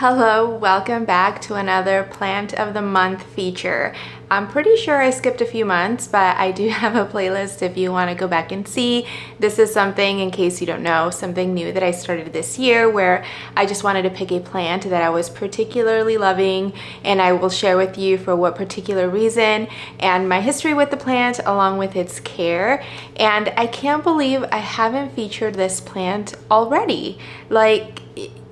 Hello, welcome back to another Plant of the Month feature. I'm pretty sure I skipped a few months, but I do have a playlist if you want to go back and see. This is something, in case you don't know, something new that I started this year where I just wanted to pick a plant that I was particularly loving, and I will share with you for what particular reason and my history with the plant along with its care. And I can't believe I haven't featured this plant already.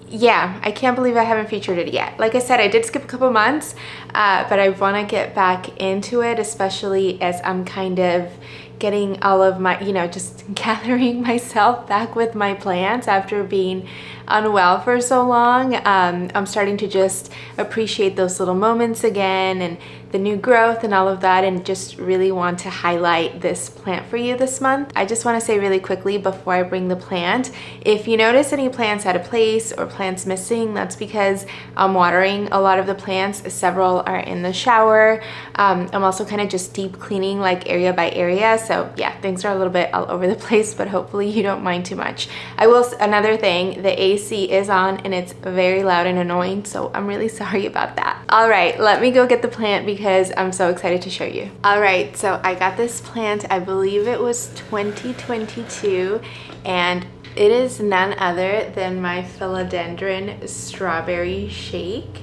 Yeah, I can't believe I haven't featured it yet. Like I said, I did skip a couple months, but I want to get back into it, especially as I'm kind of getting all of my, just gathering myself back with my plants after being unwell for so long. I'm starting to just appreciate those little moments again and the new growth and all of that, and just really want to highlight this plant for you this month. I just want to say really quickly before I bring the plant, if you notice any plants out of place or plants missing, that's because I'm watering a lot of the plants. Several are in the shower. I'm also kind of just deep cleaning like area by area. So yeah, things are a little bit all over the place, but hopefully you don't mind too much. Another thing, the AC is on and it's very loud and annoying, so I'm really sorry about that. All right, let me go get the plant because I'm so excited to show you. All right, so I got this plant, I believe it was 2022, and it is none other than my philodendron strawberry shake.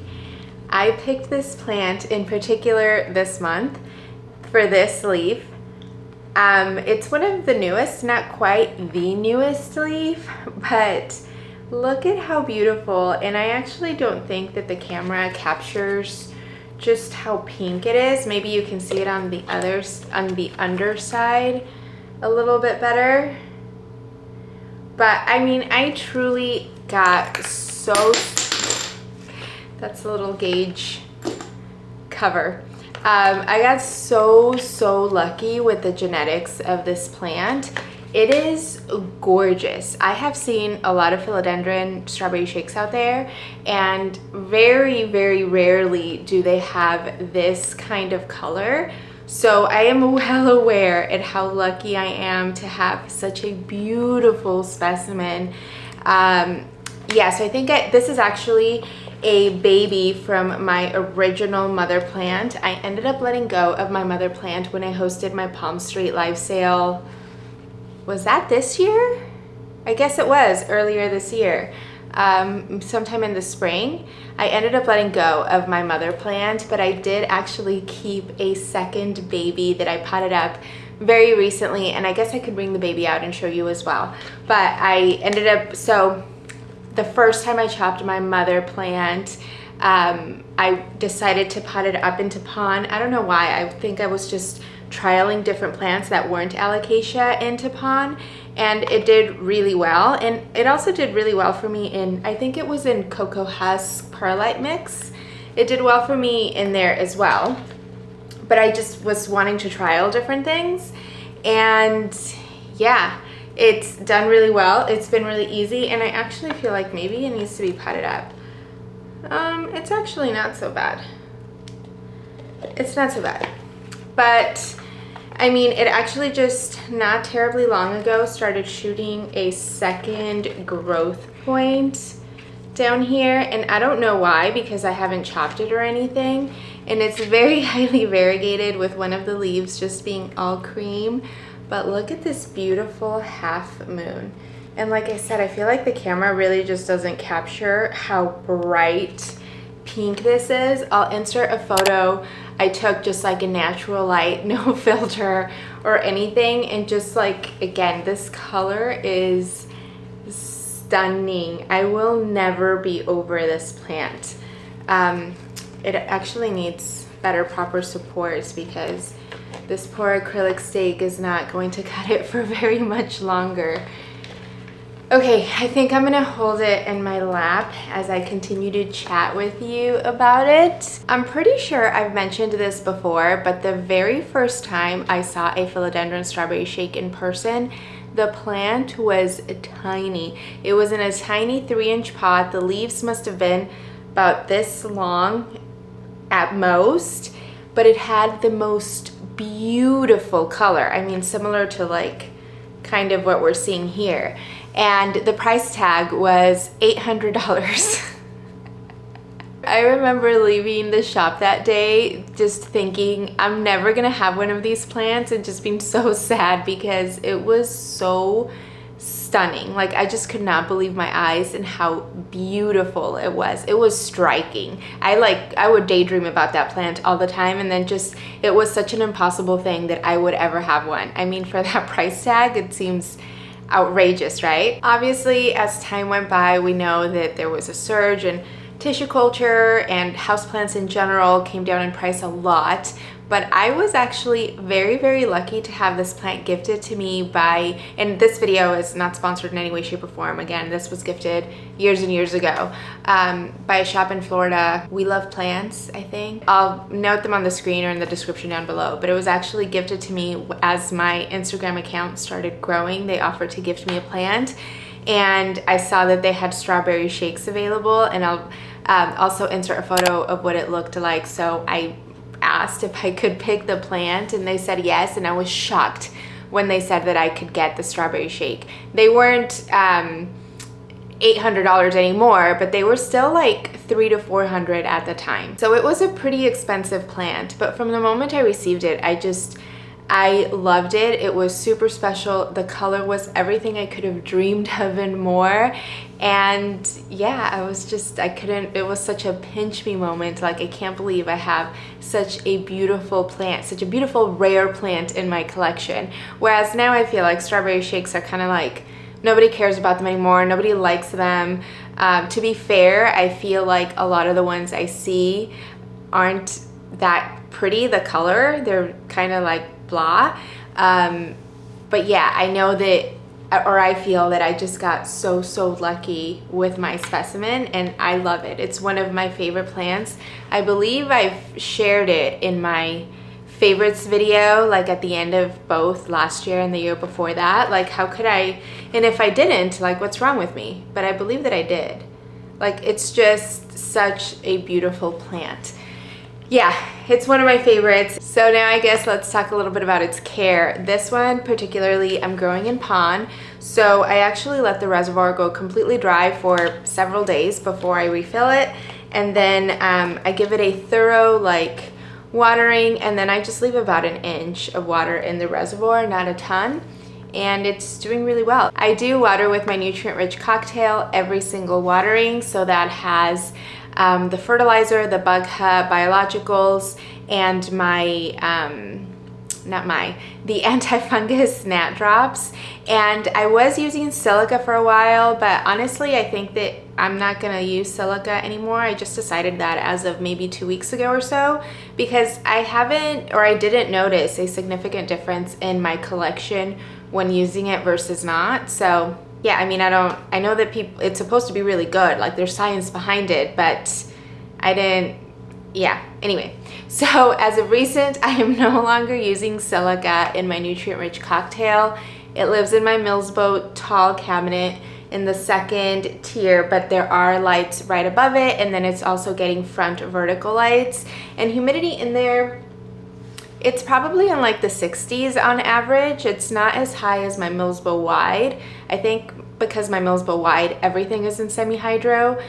I picked this plant in particular this month for this leaf. It's one of the newest, not quite the newest leaf, but look at how beautiful. And I actually don't think that the camera captures just how pink it is. Maybe you can see it on the underside a little bit better. But I mean, I truly got that's a little gauge cover. I got so lucky with the genetics of this plant. It is gorgeous. I have seen a lot of philodendron strawberry shakes out there, and very rarely do they have this kind of color. So I am well aware at how lucky I am to have such a beautiful specimen. Yeah, so I think this is actually a baby from my original mother plant. I ended up letting go of my mother plant when I hosted my Palm Street live sale. Was that this year? I guess it was earlier this year. Sometime in the spring. I ended up letting go of my mother plant, but I did actually keep a second baby that I potted up very recently, and I guess I could bring the baby out and show you as well. But I ended up, so the first time I chopped my mother plant, I decided to pot it up into pon. I don't know why. I think I was just trialing different plants that weren't alocasia into pon, and it did really well. And it also did really well for me in, I think it was in cocoa husk perlite mix. It did well for me in there as well. But I just was wanting to trial different things, and yeah, it's done really well. It's been really easy, and I actually feel like maybe it needs to be potted up. It's actually not so bad. It's not so bad. But I mean, it actually just not terribly long ago started shooting a second growth point down here, and I don't know why, because I haven't chopped it or anything, and it's very highly variegated with one of the leaves just being all cream. But look at this beautiful half moon. And like I said, I feel like the camera really just doesn't capture how bright pink this is. I'll insert a photo I took, just like a natural light, no filter or anything, and just like, again, this color is stunning. I will never be over this plant. It actually needs better proper supports because this poor acrylic stake is not going to cut it for very much longer. Okay, I think I'm gonna hold it in my lap as I continue to chat with you about it. I'm pretty sure I've mentioned this before, but the very first time I saw a philodendron strawberry shake in person, the plant was tiny. It was in a tiny 3-inch pot. The leaves must have been about this long at most, but it had the most beautiful color. I mean, similar to like kind of what we're seeing here. And the price tag was $800. I remember leaving the shop that day just thinking I'm never gonna have one of these plants and just being so sad because it was so stunning. Like, I just could not believe my eyes and how beautiful it was. It was striking. I would daydream about that plant all the time, and then just it was such an impossible thing that I would ever have one. I mean, for that price tag, it seems outrageous, right? Obviously, as time went by, we know that there was a surge in tissue culture and houseplants in general came down in price a lot. But I was actually very, very lucky to have this plant gifted to me by, and this video is not sponsored in any way, shape, or form. Again, this was gifted years and years ago by a shop in Florida. We Love Plants, I think. I'll note them on the screen or in the description down below. But it was actually gifted to me as my Instagram account started growing. They offered to gift me a plant. And I saw that they had strawberry shakes available, and I'll also insert a photo of what it looked like. So I asked if I could pick the plant, and they said yes, and I was shocked when they said that I could get the strawberry shake. They weren't $800 anymore, but they were still like $300 to $400 at the time. So it was a pretty expensive plant, but from the moment I received it, I loved it. It was super special. The color was everything I could have dreamed of and more. And yeah, it was such a pinch me moment. Like, I can't believe I have such a beautiful plant, such a beautiful rare plant in my collection. Whereas now I feel like strawberry shakes are kind of like, nobody cares about them anymore. Nobody likes them. To be fair, I feel like a lot of the ones I see aren't that pretty, the color. They're kind of like blah. But yeah, I know that, or I feel that I just got so lucky with my specimen, and I love it. It's one of my favorite plants. I believe I've shared it in my favorites video, like at the end of both last year and the year before that. Like, how could I, and if I didn't, like, what's wrong with me? But I believe that I did. Like, it's just such a beautiful plant. Yeah, it's one of my favorites. So now I guess let's talk a little bit about its care. This one particularly, I'm growing in pond, so I actually let the reservoir go completely dry for several days before I refill it, and then I give it a thorough like watering, and then I just leave about an inch of water in the reservoir, not a ton, and it's doing really well. I do water with my nutrient-rich cocktail every single watering, so that has the fertilizer, the bug hub, biologicals, and the antifungus gnat drops. And I was using silica for a while, but honestly, I think that I'm not gonna use silica anymore. I just decided that as of maybe 2 weeks ago or so, because I didn't notice a significant difference in my collection when using it versus not. So yeah, I mean, I know that it's supposed to be really good, like there's science behind it, but anyway. So as of recent, I am no longer using silica in my nutrient-rich cocktail. It lives in my Mills Boat tall cabinet in the second tier, but there are lights right above it, and then it's also getting front vertical lights. And humidity in there, it's probably in like the 60s on average. It's not as high as my Mills Bow Wide. I think because my Mills Bow Wide, everything is in semi-hydro.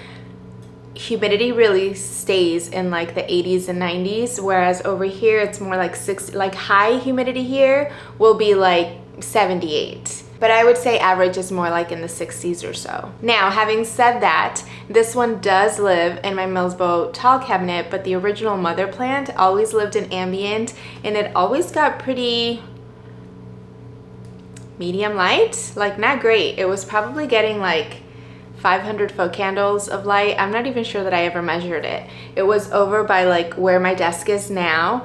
Humidity really stays in like the 80s and 90s, whereas over here it's more like 60, like high humidity here will be like 78. But I would say average is more like in the 60s or so. Now, having said that, this one does live in my Mills Bow tall cabinet, but the original mother plant always lived in ambient, and it always got pretty medium light, like not great. It was probably getting like 500 foot candles of light. I'm not even sure that I ever measured it. It was over by like where my desk is now.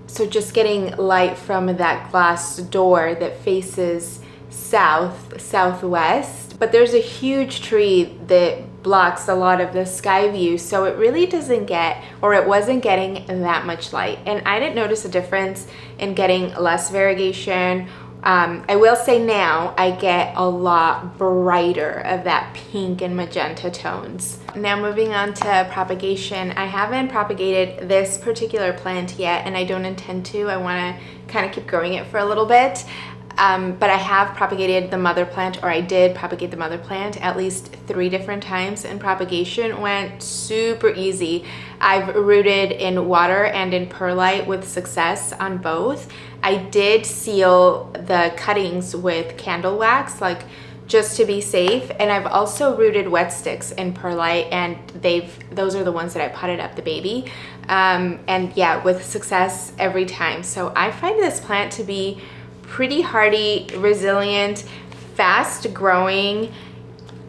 So just getting light from that glass door that faces southwest, but there's a huge tree that blocks a lot of the sky view, so it really doesn't get, or it wasn't getting that much light, and I didn't notice a difference in getting less variegation. I will say now I get a lot brighter of that pink and magenta tones. Now moving on to propagation. I haven't propagated this particular plant yet, and I don't intend to. I want to kind of keep growing it for a little bit. but I have propagated the mother plant, or I did propagate the mother plant at least 3 different times, and propagation went super easy. I've rooted in water and in perlite with success on both. I did seal the cuttings with candle wax, like just to be safe, and I've also rooted wet sticks in perlite, and those are the ones that I potted up the baby, and yeah, with success every time. So I find this plant to be pretty hardy, resilient, fast growing,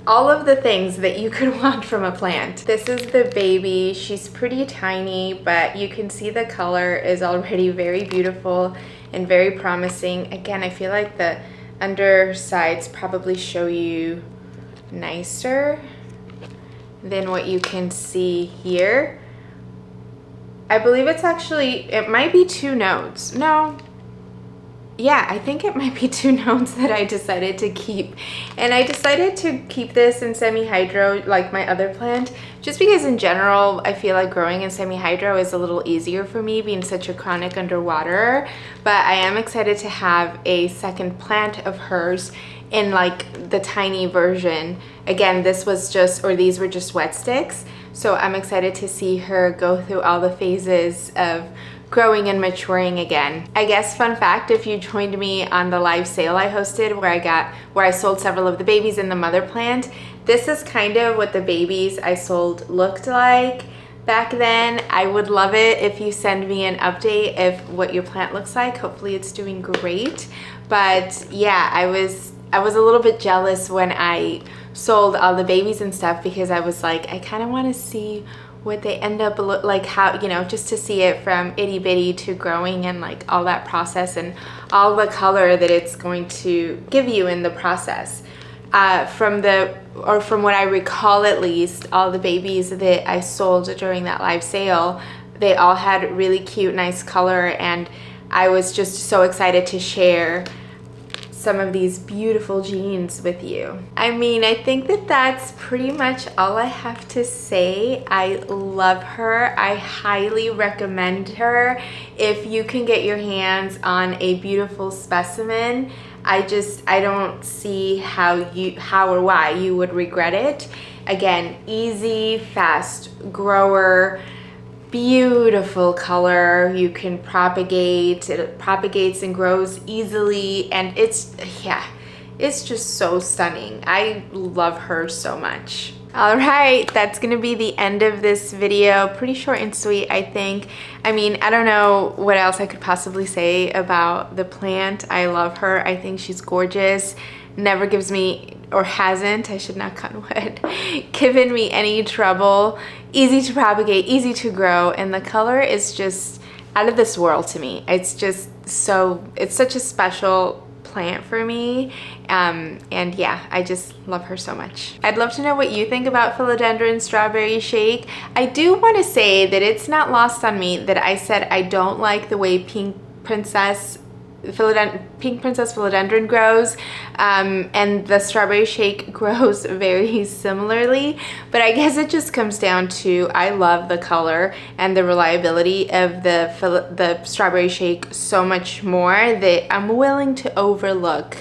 all of the things that you could want from a plant. This is the baby. She's pretty tiny, but you can see the color is already very beautiful and very promising. Again, I feel like the undersides probably show you nicer than what you can see here. I believe it's actually, it might be 2 nodes. No, yeah, I think it might be 2 nodes that I decided to keep. And I decided to keep this in semi-hydro like my other plant, just because in general, I feel like growing in semi-hydro is a little easier for me, being such a chronic underwaterer. But I am excited to have a second plant of hers in like the tiny version. Again, this was just, or these were just wet sticks. So I'm excited to see her go through all the phases of growing and maturing again. I guess fun fact, if you joined me on the live sale I hosted where I sold several of the babies in the mother plant, this is kind of what the babies I sold looked like back then. I would love it if you send me an update of what your plant looks like. Hopefully it's doing great. But yeah, I was a little bit jealous when I sold all the babies and stuff, because I was like, I kind of want to see what they end up like, how, you know, just to see it from itty bitty to growing and like all that process and all the color that it's going to give you in the process. From what I recall, at least, all the babies that I sold during that live sale, they all had really cute, nice color, and I was just so excited to share some of these beautiful genes with you. I mean, I think that that's pretty much all I have to say. I love her. I highly recommend her. If you can get your hands on a beautiful specimen, I don't see how or why you would regret it. Again, easy, fast grower, beautiful color. You can propagate. It propagates and grows easily, and it's just so stunning. I love her so much. All right, that's gonna be the end of this video. Pretty short and sweet, I think. I mean, I don't know what else I could possibly say about the plant. I love her. I think she's gorgeous. Never gives me, or hasn't, I should not cut wood, given me any trouble. Easy to propagate, easy to grow, and the color is just out of this world to me. It's just it's such a special plant for me, and yeah, I just love her so much. I'd love to know what you think about philodendron strawberry shake. I do want to say that it's not lost on me that I said I don't like the way Pink Princess philodendron grows, and the strawberry shake grows very similarly, but I guess it just comes down to I love the color and the reliability of the strawberry shake so much more that I'm willing to overlook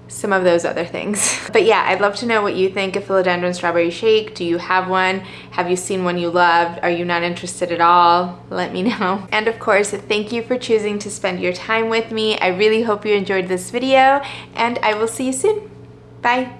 some of those other things. But yeah, I'd love to know what you think of philodendron strawberry shake. Do you have one? Have you seen one you loved? Are you not interested at all? Let me know. And of course, thank you for choosing to spend your time with me. I really hope you enjoyed this video, and I will see you soon. Bye.